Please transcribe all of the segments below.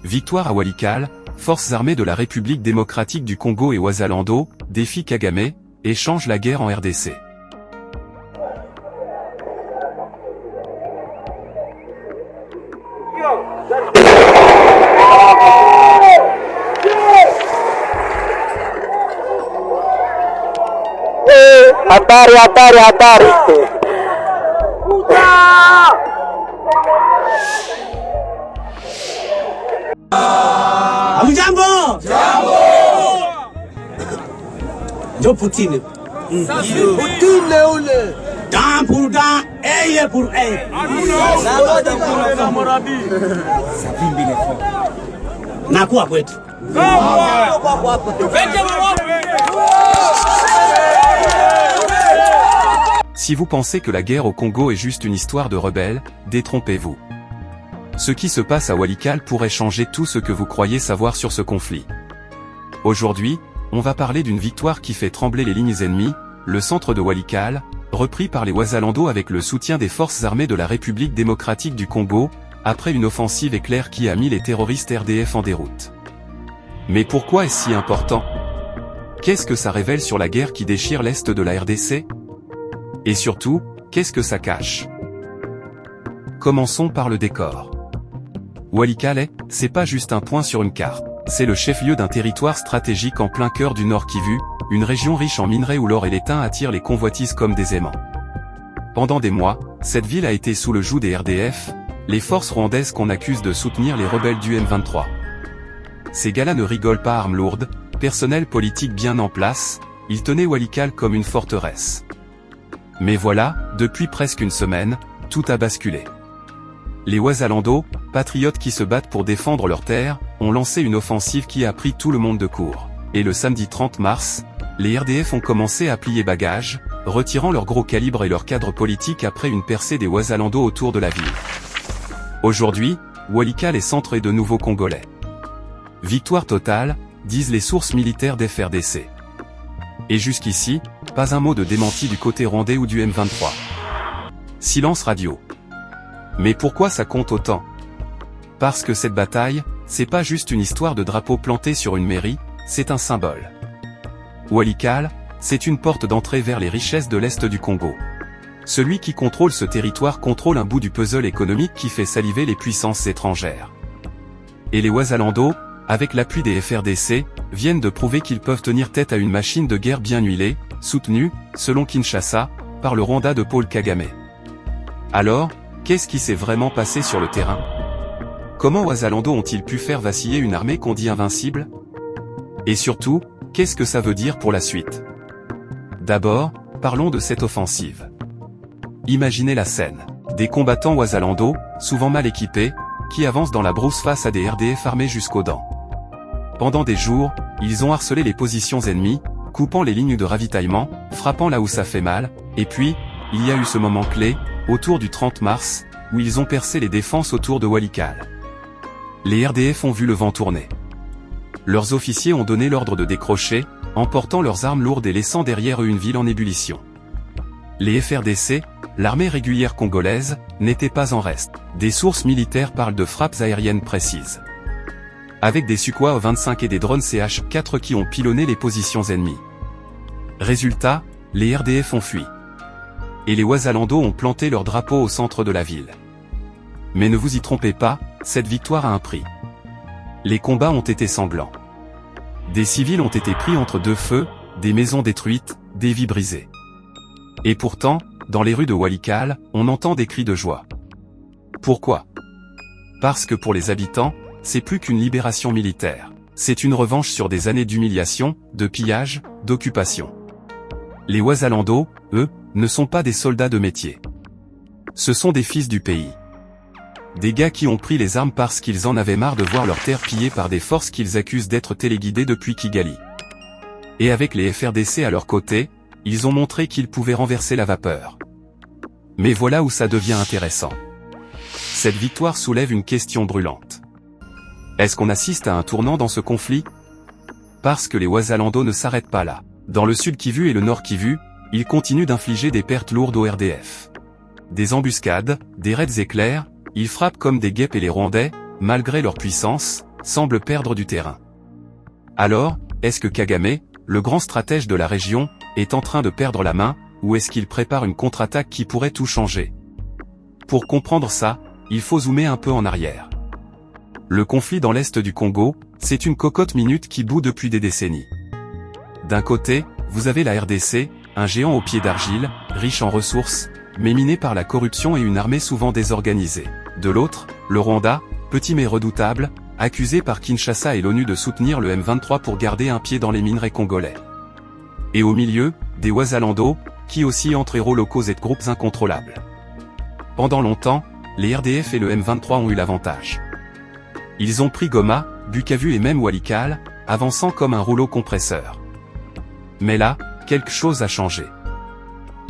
Victoire à Walikale, forces armées de la République démocratique du Congo et Wazalando défient Kagame, échangent la guerre en RDC. Hatari, hatari, hatari. Jambo! Jambo! Jo Poutine. Poutine ule. Dent pour dent, œil pour œil. Nakuwa kwetu. Si vous pensez que la guerre au Congo est juste une histoire de rebelles, détrompez-vous. Ce qui se passe à Walikale pourrait changer tout ce que vous croyez savoir sur ce conflit. Aujourd'hui, on va parler d'une victoire qui fait trembler les lignes ennemies, le centre de Walikale, repris par les Wazalando avec le soutien des forces armées de la République démocratique du Congo, après une offensive éclair qui a mis les terroristes RDF en déroute. Mais pourquoi est-ce si important? Qu'est-ce que ça révèle sur la guerre qui déchire l'Est de la RDC? Et surtout, qu'est-ce que ça cache? Commençons par le décor. Walikale, c'est pas juste un point sur une carte, c'est le chef-lieu d'un territoire stratégique en plein cœur du Nord Kivu, une région riche en minerais où l'or et l'étain attirent les convoitises comme des aimants. Pendant des mois, cette ville a été sous le joug des RDF, les forces rwandaises qu'on accuse de soutenir les rebelles du M23. Ces gars-là ne rigolent pas à armes lourdes, personnel politique bien en place, ils tenaient Walikale comme une forteresse. Mais voilà, depuis presque une semaine, tout a basculé. Les Wazalando, patriotes qui se battent pour défendre leurs terres, ont lancé une offensive qui a pris tout le monde de court. Et le samedi 30 mars, les RDF ont commencé à plier bagages, retirant leur gros calibre et leur cadre politique après une percée des Wazalando autour de la ville. Aujourd'hui, Walikale est centré de nouveaux Congolais. Victoire totale, disent les sources militaires d'FRDC. Et jusqu'ici, pas un mot de démenti du côté rwandais ou du M23. Silence radio. Mais pourquoi ça compte autant? Parce que cette bataille, c'est pas juste une histoire de drapeau planté sur une mairie, c'est un symbole. Walikale, c'est une porte d'entrée vers les richesses de l'Est du Congo. Celui qui contrôle ce territoire contrôle un bout du puzzle économique qui fait saliver les puissances étrangères. Et les Wazalando, avec l'appui des FRDC, viennent de prouver qu'ils peuvent tenir tête à une machine de guerre bien huilée, soutenue, selon Kinshasa, par le Rwanda de Paul Kagame. Alors, qu'est-ce qui s'est vraiment passé sur le terrain? Comment Wazalando ont-ils pu faire vaciller une armée qu'on dit invincible? Et surtout, qu'est-ce que ça veut dire pour la suite? D'abord, parlons de cette offensive. Imaginez la scène. Des combattants Wazalando, souvent mal équipés, qui avancent dans la brousse face à des RDF armés jusqu'aux dents. Pendant des jours, ils ont harcelé les positions ennemies, coupant les lignes de ravitaillement, frappant là où ça fait mal, et puis, il y a eu ce moment clé, autour du 30 mars, où ils ont percé les défenses autour de Walikale. Les RDF ont vu le vent tourner. Leurs officiers ont donné l'ordre de décrocher, emportant leurs armes lourdes et laissant derrière eux une ville en ébullition. Les FRDC, l'armée régulière congolaise, n'étaient pas en reste. Des sources militaires parlent de frappes aériennes précises. Avec des Sukhoi 25 et des drones CH-4 qui ont pilonné les positions ennemies. Résultat, les RDF ont fui. Et les Wazalando ont planté leur drapeau au centre de la ville. Mais ne vous y trompez pas, cette victoire a un prix. Les combats ont été sanglants. Des civils ont été pris entre deux feux, des maisons détruites, des vies brisées. Et pourtant, dans les rues de Walikale, on entend des cris de joie. Pourquoi? Parce que pour les habitants, c'est plus qu'une libération militaire. C'est une revanche sur des années d'humiliation, de pillage, d'occupation. Les Wazalando, eux, ne sont pas des soldats de métier. Ce sont des fils du pays. Des gars qui ont pris les armes parce qu'ils en avaient marre de voir leur terre pillée par des forces qu'ils accusent d'être téléguidées depuis Kigali. Et avec les FRDC à leur côté, ils ont montré qu'ils pouvaient renverser la vapeur. Mais voilà où ça devient intéressant. Cette victoire soulève une question brûlante. Est-ce qu'on assiste à un tournant dans ce conflit? Parce que les Wazalando ne s'arrêtent pas là. Dans le sud Kivu et le nord Kivu, ils continuent d'infliger des pertes lourdes aux RDF. Des embuscades, des raids éclairs, ils frappent comme des guêpes et les Rwandais, malgré leur puissance, semble perdre du terrain. Alors, est-ce que Kagame, le grand stratège de la région, est en train de perdre la main, ou est-ce qu'il prépare une contre-attaque qui pourrait tout changer? Pour comprendre ça, il faut zoomer un peu en arrière. Le conflit dans l'est du Congo, c'est une cocotte minute qui bout depuis des décennies. D'un côté, vous avez la RDC, un géant aux pieds d'argile, riche en ressources, mais miné par la corruption et une armée souvent désorganisée. De l'autre, le Rwanda, petit mais redoutable, accusé par Kinshasa et l'ONU de soutenir le M23 pour garder un pied dans les minerais congolais. Et au milieu, des Wazalando, qui oscillent entre héros locaux et groupes incontrôlables. Pendant longtemps, les RDF et le M23 ont eu l'avantage. Ils ont pris Goma, Bukavu et même Walikale, avançant comme un rouleau compresseur. Mais là, quelque chose a changé.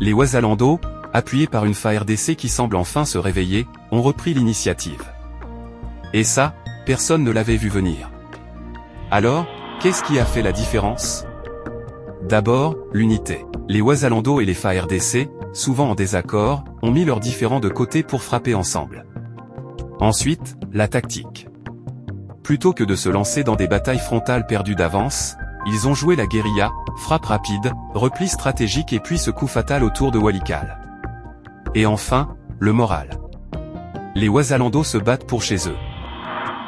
Les Wazalando, appuyés par une FARDC qui semble enfin se réveiller, ont repris l'initiative. Et ça, personne ne l'avait vu venir. Alors, qu'est-ce qui a fait la différence? D'abord, l'unité. Les Wazalando et les FARDC, souvent en désaccord, ont mis leurs différends de côté pour frapper ensemble. Ensuite, la tactique. Plutôt que de se lancer dans des batailles frontales perdues d'avance, ils ont joué la guérilla, frappe rapide, repli stratégique et puis ce coup fatal autour de Walikale. Et enfin, le moral. Les Wazalando se battent pour chez eux.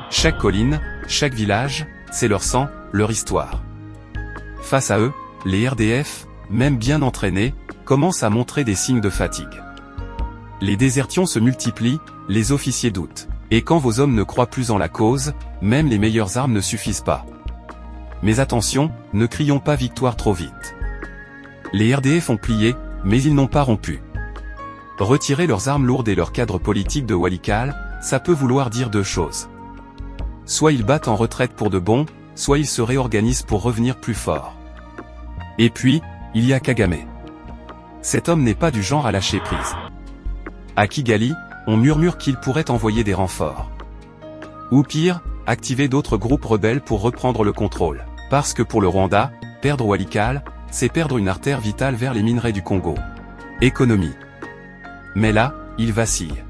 Chaque colline, chaque village, c'est leur sang, leur histoire. Face à eux, les RDF, même bien entraînés, commencent à montrer des signes de fatigue. Les désertions se multiplient, les officiers doutent. Et quand vos hommes ne croient plus en la cause, même les meilleures armes ne suffisent pas. Mais attention, ne crions pas victoire trop vite. Les RDF ont plié, mais ils n'ont pas rompu. Retirer leurs armes lourdes et leur cadre politique de Walikale, ça peut vouloir dire deux choses. Soit ils battent en retraite pour de bon, soit ils se réorganisent pour revenir plus forts. Et puis, il y a Kagame. Cet homme n'est pas du genre à lâcher prise. À Kigali, on murmure qu'il pourrait envoyer des renforts. Ou pire, activer d'autres groupes rebelles pour reprendre le contrôle. Parce que pour le Rwanda, perdre Walikale, c'est perdre une artère vitale vers les minerais du Congo. Économie. Mais là, il vacille.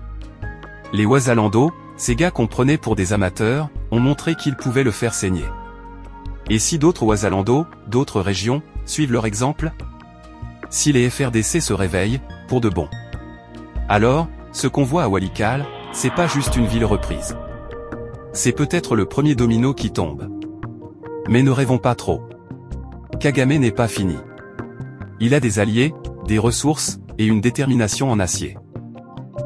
Les Wazalando, ces gars qu'on prenait pour des amateurs, ont montré qu'ils pouvaient le faire saigner. Et si d'autres Wazalando, d'autres régions, suivent leur exemple? Si les FRDC se réveillent, pour de bon. Alors, ce qu'on voit à Walikale, c'est pas juste une ville reprise. C'est peut-être le premier domino qui tombe. Mais ne rêvons pas trop. Kagame n'est pas fini. Il a des alliés, des ressources, et une détermination en acier.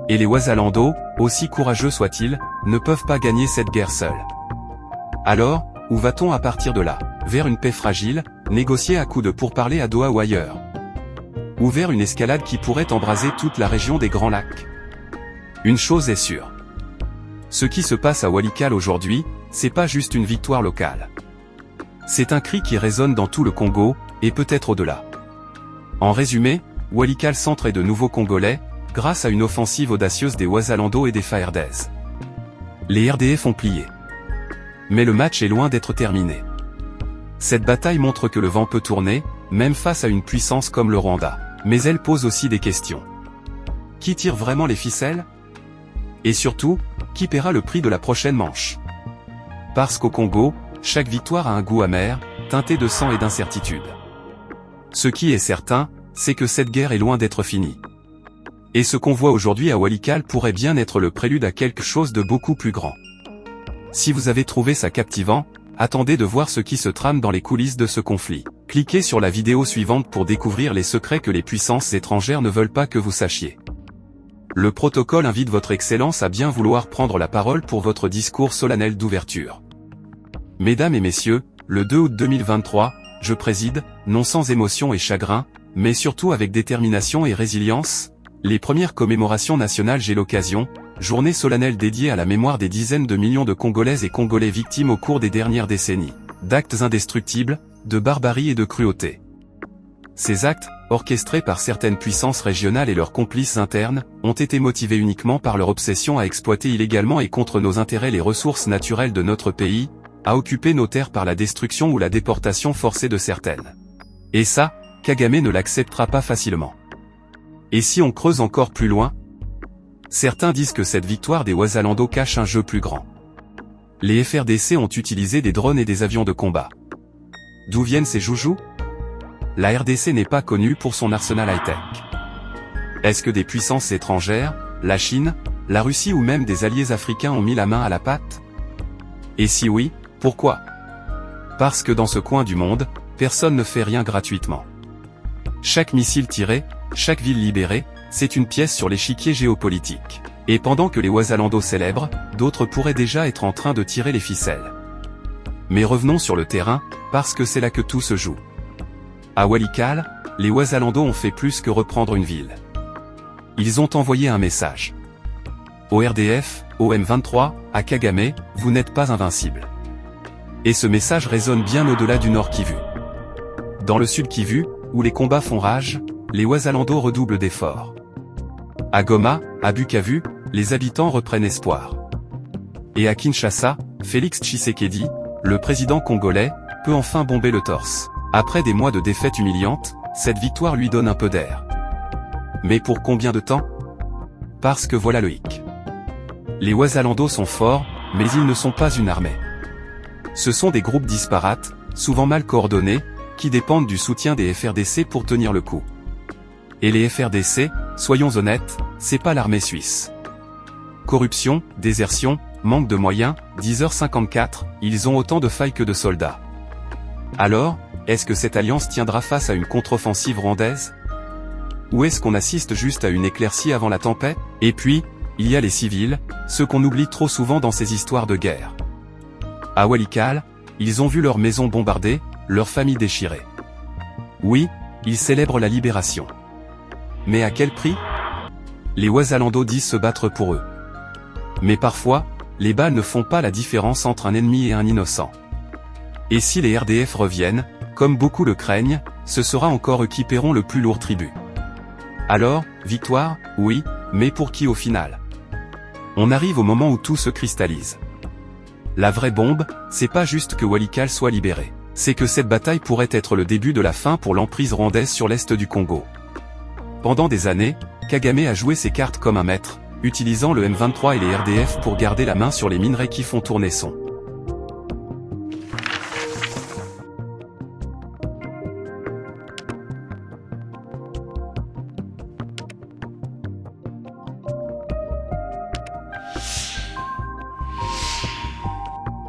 Et les Wazalando, aussi courageux soient-ils, ne peuvent pas gagner cette guerre seuls. Alors, où va-t-on à partir de là? Vers une paix fragile, négociée à coups de pourparlers à Doha ou ailleurs? Ou vers une escalade qui pourrait embraser toute la région des Grands Lacs? Une chose est sûre. Ce qui se passe à Walikale aujourd'hui, c'est pas juste une victoire locale. C'est un cri qui résonne dans tout le Congo, et peut-être au-delà. En résumé, Walikale centre est de nouveaux Congolais, grâce à une offensive audacieuse des Wazalando et des FARDC. Les RDF ont plié. Mais le match est loin d'être terminé. Cette bataille montre que le vent peut tourner, même face à une puissance comme le Rwanda. Mais elle pose aussi des questions. Qui tire vraiment les ficelles? Et surtout, qui paiera le prix de la prochaine manche? Parce qu'au Congo, chaque victoire a un goût amer, teinté de sang et d'incertitude. Ce qui est certain, c'est que cette guerre est loin d'être finie. Et ce qu'on voit aujourd'hui à Walikale pourrait bien être le prélude à quelque chose de beaucoup plus grand. Si vous avez trouvé ça captivant, attendez de voir ce qui se trame dans les coulisses de ce conflit. Cliquez sur la vidéo suivante pour découvrir les secrets que les puissances étrangères ne veulent pas que vous sachiez. Le protocole invite votre Excellence à bien vouloir prendre la parole pour votre discours solennel d'ouverture. Mesdames et messieurs, le 2 août 2023, je préside, non sans émotion et chagrin, mais surtout avec détermination et résilience, les premières commémorations nationales J'ai l'occasion, journée solennelle dédiée à la mémoire des dizaines de millions de Congolaises et Congolais victimes au cours des dernières décennies, d'actes indestructibles, de barbarie et de cruauté. Ces actes, orchestrés par certaines puissances régionales et leurs complices internes, ont été motivés uniquement par leur obsession à exploiter illégalement et contre nos intérêts les ressources naturelles de notre pays, à occuper nos terres par la destruction ou la déportation forcée de certaines. Et ça, Kagame ne l'acceptera pas facilement. Et si on creuse encore plus loin? Certains disent que cette victoire des Wazalando cache un jeu plus grand. Les FRDC ont utilisé des drones et des avions de combat. D'où viennent ces joujoux? La RDC n'est pas connue pour son arsenal high-tech. Est-ce que des puissances étrangères, la Chine, la Russie ou même des alliés africains ont mis la main à la pâte? Et si oui, pourquoi? Parce que dans ce coin du monde, personne ne fait rien gratuitement. Chaque missile tiré, chaque ville libérée, c'est une pièce sur l'échiquier géopolitique. Et pendant que les Ouazalando célèbrent, d'autres pourraient déjà être en train de tirer les ficelles. Mais revenons sur le terrain, parce que c'est là que tout se joue. À Walikale, les Ouazalando ont fait plus que reprendre une ville. Ils ont envoyé un message. Au RDF, au M23, à Kagame, vous n'êtes pas invincible. Et ce message résonne bien au-delà du Nord Kivu. Dans le Sud Kivu, où les combats font rage, les Ouazalando redoublent d'efforts. À Goma, à Bukavu, les habitants reprennent espoir. Et à Kinshasa, Félix Tshisekedi, le président congolais, peut enfin bomber le torse. Après des mois de défaites humiliantes, cette victoire lui donne un peu d'air. Mais pour combien de temps? Parce que voilà le hic. Les Ouazalando sont forts, mais ils ne sont pas une armée. Ce sont des groupes disparates, souvent mal coordonnés, qui dépendent du soutien des FRDC pour tenir le coup. Et les FRDC, soyons honnêtes, c'est pas l'armée suisse. Corruption, désertion, manque de moyens, 10h54, ils ont autant de failles que de soldats. Alors, est-ce que cette alliance tiendra face à une contre-offensive rwandaise? Ou est-ce qu'on assiste juste à une éclaircie avant la tempête? Et puis, il y a les civils, ceux qu'on oublie trop souvent dans ces histoires de guerre. À Walikale, ils ont vu leur maison bombardée, leur famille déchirée. Oui, ils célèbrent la libération. Mais à quel prix? Les Ouazalando disent se battre pour eux. Mais parfois, les balles ne font pas la différence entre un ennemi et un innocent. Et si les RDF reviennent, comme beaucoup le craignent, ce sera encore eux qui paieront le plus lourd tribut. Alors, victoire, oui, mais pour qui au final? On arrive au moment où tout se cristallise. La vraie bombe, c'est pas juste que Walikale soit libéré. C'est que cette bataille pourrait être le début de la fin pour l'emprise rwandaise sur l'est du Congo. Pendant des années, Kagame a joué ses cartes comme un maître, utilisant le M23 et les RDF pour garder la main sur les minerais qui font tourner son